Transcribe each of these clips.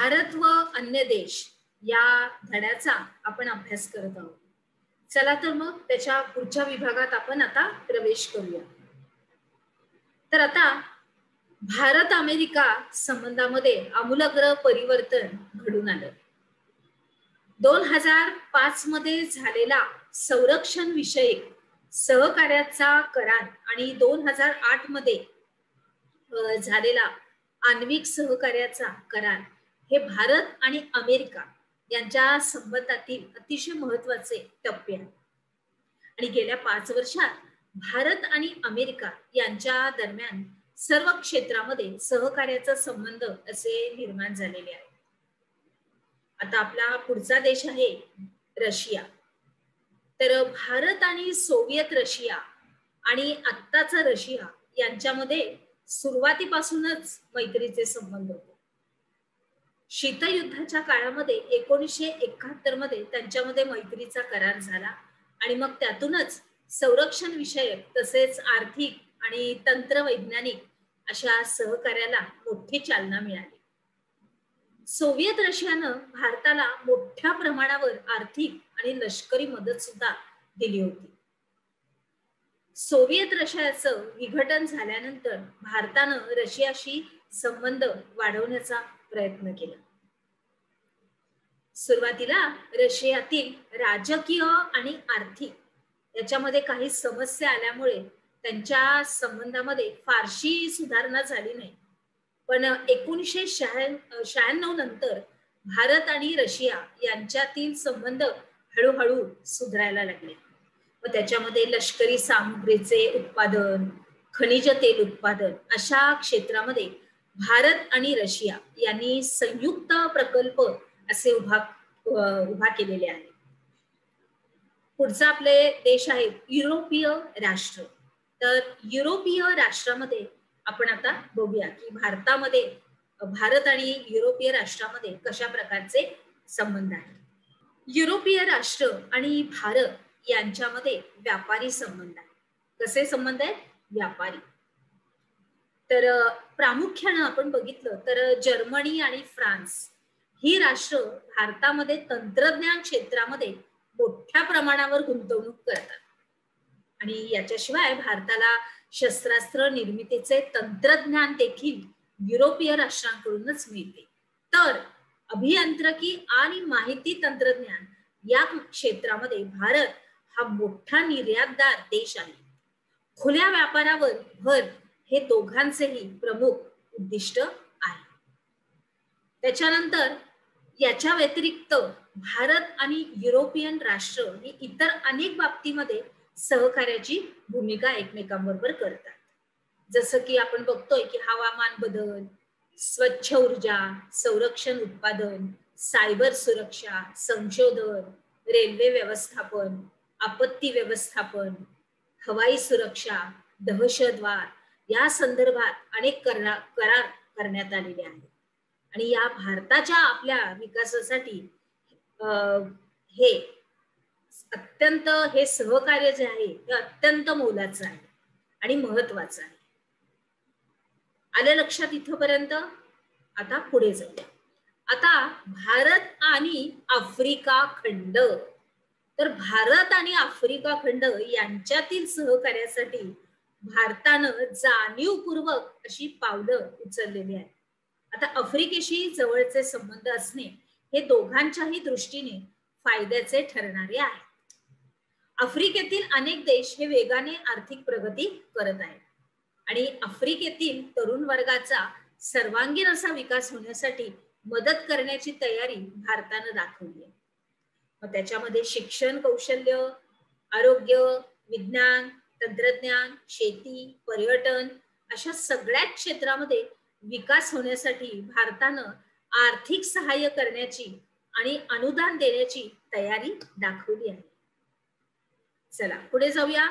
भारत व अन्य देश या धड्याचा आपण अभ्यास करत आहोत. चला तर मग त्याच्या पुढच्या विभागात आपण आता प्रवेश करूया. तर आता भारत अमेरिका संबंधामध्ये आमूलाग्र परिवर्तन घडून आलं. 2005 मध्ये झालेला संरक्षण विषयक सहकार्याचा करार आणि 2008 मध्ये झालेला आण्विक सहकार्याचा करार हे भारत आणि अमेरिका यांच्या संबंधातील अतिशय महत्वाचे टप्पे आहेत. आणि गेल्या 5 वर्षात भारत आणि अमेरिका यांच्या दरम्यान सर्व क्षेत्रामध्ये सहकार्याचा संबंध असे निर्माण झालेले आहे. आता आपला पुढचा देश आहे रशिया. तर भारत आणि सोव्हिएत रशिया आणि आत्ताचा रशिया यांच्यामध्ये सुरुवातीपासूनच मैत्रीचे संबंध होते. शीतयुद्धाच्या काळामध्ये 1971 मध्ये त्यांच्यामध्ये मैत्रीचा करार झाला आणि मग त्यातूनच संरक्षण विषयक तसेच आर्थिक आणि तंत्रवैज्ञानिक अशा सहकार्याला मोठी चालना मिळाली. सोव्हिएत रशियानं भारताला मोठ्या प्रमाणावर आर्थिक आणि लष्करी मदत सुद्धा दिली होती. सोव्हिएत रशियाचं विघटन झाल्यानंतर भारतानं रशियाशी संबंध वाढवण्याचा प्रयत्न केला. सुरुवातीला रशियातील राजकीय आणि आर्थिक याच्यामध्ये काही समस्या आल्यामुळे त्यांच्या संबंधामध्ये फारशी सुधारणा झाली नाही. पण 1996 नंतर भारत आणि रशिया यांच्यातील संबंध हळूहळू सुधारायला लागले. व त्याच्यामध्ये लष्करी सामुग्रीचे उत्पादन, खनिज तेल उत्पादन अशा क्षेत्रामध्ये भारत आणि रशिया यांनी संयुक्त प्रकल्प असे उभा केलेले आहे. पुढचा आपले देश आहेत युरोपीय राष्ट्र. तर युरोपीय राष्ट्रामध्ये आपण आता बघूया की भारत आणि युरोपीय राष्ट्रामध्ये कशा प्रकारचे संबंध आहेत. युरोपीय राष्ट्र आणि भारत यांच्यामध्ये व्यापारी संबंध आहे. कसे संबंध आहेत? व्यापारी. तर प्रामुख्याने आपण बघितलं तर जर्मनी आणि फ्रान्स ही राष्ट्र भारतामध्ये तंत्रज्ञान क्षेत्रामध्ये मोठ्या प्रमाणावर गुंतवणूक करतात आणि याच्याशिवाय भारताला शस्त्रास्त्र निर्मितीचे तंत्रज्ञान देखील युरोपीय राष्ट्रांकडूनच मिळते. तर अभियांत्रिकी आणि माहिती तंत्रज्ञान या क्षेत्रामध्ये भारत हा मोठा निर्यातदार देश आहे. खुल्या व्यापारावर भर हे दोघांचेही प्रमुख उद्दिष्ट आहे. त्याच्यानंतर याच्या व्यतिरिक्त भारत आणि युरोपियन राष्ट्र ही इतर अनेक बाबतीमध्ये सहकार्याची भूमिका एकमेकांबरोबर करतात. जसं की आपण बघतोय की हवामान बदल, स्वच्छ ऊर्जा, संरक्षण उत्पादन, सायबर सुरक्षा, संशोधन, रेल्वे व्यवस्थापन, आपत्ती व्यवस्थापन, हवाई सुरक्षा, दहशतवाद या संदर्भात अनेक करार करण्यात आलेले आहेत. आणि या भारताच्या आपल्या विकासासाठी हे सहकार्य जे आहे ते अत्यंत मोलाचं आहे आणि महत्वाचं आहे. आलं लक्षात इथपर्यंत? आता पुढे जाऊया. आता भारत आणि आफ्रिका खंड. तर भारत आणि आफ्रिका खंड यांच्यातील सहकार्यासाठी भारतानं जाणीवपूर्वक अशी पावलं उचललेली आहेत. आता आफ्रिकेशी जवळचे संबंध असणे हे दोघांच्याही दृष्टीने फायद्याचे ठरणारे आहे. आफ्रिकेतील अनेक देश हे वेगाने आर्थिक प्रगती करत आहेत आणि आफ्रिकेतील तरुण वर्गाचा सर्वांगीण असा विकास होण्यासाठी मदत करण्याची तयारी भारतानं दाखवली आहे. मग त्याच्यामध्ये शिक्षण, कौशल्य, आरोग्य, विज्ञान, तंत्रज्ञान, शेती, पर्यटन अशा सगळ्याच क्षेत्रामध्ये विकास होण्यासाठी भारतानं आर्थिक सहाय्य करण्याची आणि अनुदान देण्याची तयारी दाखवली आहे. चला पुढे जाऊया.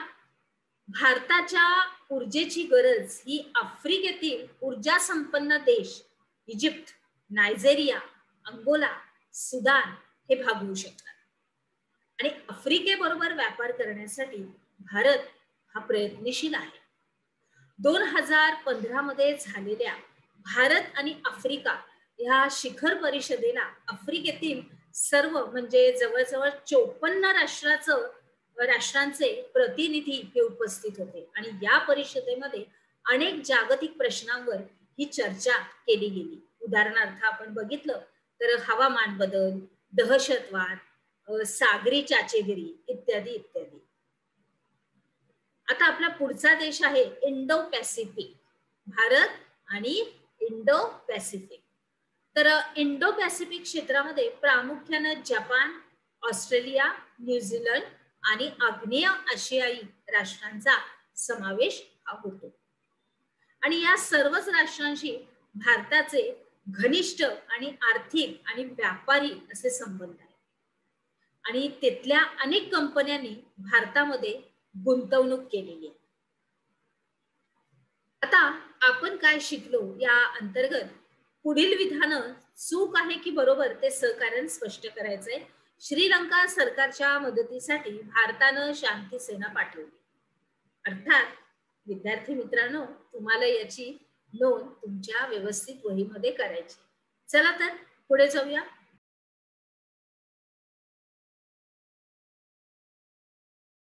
भारताच्या ऊर्जेची गरज ही आफ्रिकेतील ऊर्जा संपन्न देश इजिप्त, नायजेरिया, अंगोला, सुदान हे भागवू शकतात. आणि आफ्रिकेबरोबर व्यापार करण्यासाठी भारत हा प्रयत्नशील आहे. 2015 मध्ये झालेल्या भारत आणि आफ्रिका ह्या शिखर परिषदेला आफ्रिकेतील सर्व म्हणजे जवळजवळ 54 राष्ट्रांचे प्रतिनिधी हे उपस्थित होते आणि या परिषदेमध्ये अनेक जागतिक प्रश्नांवर ही चर्चा केली गेली. उदाहरणार्थ आपण बघितलं तर हवामान बदल, दहशतवाद, सागरी चाचेगिरी इत्यादी इत्यादी. आता आपला पुढचा देश आहे इंडो पॅसिफिक. भारत आणि इंडो पॅसिफिक. तर इंडो पॅसिफिक क्षेत्रामध्ये प्रामुख्याने जपान, ऑस्ट्रेलिया, न्यूझीलंड आणि आग्नेय आशियाई राष्ट्रांचा समावेश होतो. आणि या सर्वच राष्ट्रांशी भारताचे घनिष्ठ आणि आर्थिक आणि व्यापारी असे संबंध आहेत आणि तिथल्या अनेक कंपन्यांनी भारतामध्ये गुंतवणूक केलेली आहे. आता आपण काय शिकलो या अंतर्गत पुढील विधानं चूक आहे की बरोबर ते सहकार्य स्पष्ट करायचंय. श्रीलंका सरकारच्या मदतीसाठी भारतानं शांती सेना पाठवली. अर्थात विद्यार्थी मित्रांनो, तुम्हाला याची नोंद तुमच्या व्यवस्थित वहीमध्ये करायची. चला तर पुढे जाऊया.